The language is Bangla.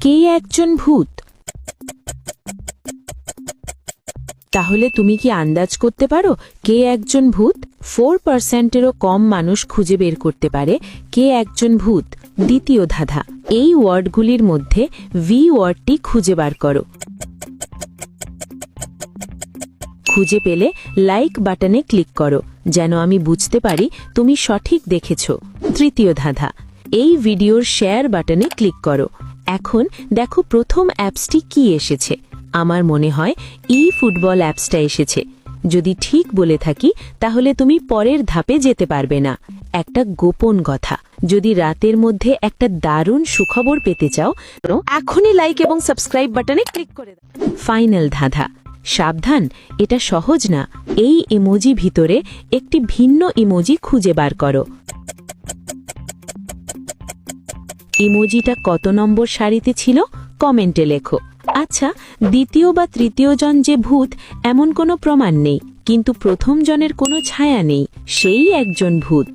কে একজন ভূত? তাহলে তুমি কি আন্দাজ করতে পারো কে একজন ভূত? 4%-এরও কম মানুষ খুঁজে বের করতে পারে কে একজন ভূত। দ্বিতীয় ধাঁধা, এই ওয়ার্ডগুলির মধ্যে ভি ওয়ার্ডটি খুঁজে বার করো। খুঁজে পেলে লাইক বাটনে ক্লিক করো, যেন আমি বুঝতে পারি তুমি সঠিক দেখেছ। তৃতীয় ধাঁধা, এই ভিডিওর শেয়ার বাটনে ক্লিক করো। এখন দেখো প্রথম অ্যাপসটি কি এসেছে। আমার মনে হয় ফুটবল অ্যাপসটা এসেছে। যদি ঠিক বলে থাকি তাহলে তুমি পরের ধাপে যেতে পারবে না। একটা গোপন কথা, যদি রাতের মধ্যে একটা দারুণ সুখবর পেতে চাও, এখনই লাইক এবং সাবস্ক্রাইব বাটনে ক্লিক করে দাও। ফাইনাল ধাঁধা, সাবধান, এটা সহজ না। এই ইমোজি ভিতরে একটি ভিন্ন ইমোজি খুঁজে বার করো। ইমোজিটা কত নম্বর সারিতে ছিল কমেন্টে লেখো। আচ্ছা, দ্বিতীয় বা তৃতীয় জন যে ভূত এমন কোনো প্রমাণ নেই, কিন্তু প্রথম জনের কোনো ছায়া নেই, সেই একজন ভূত।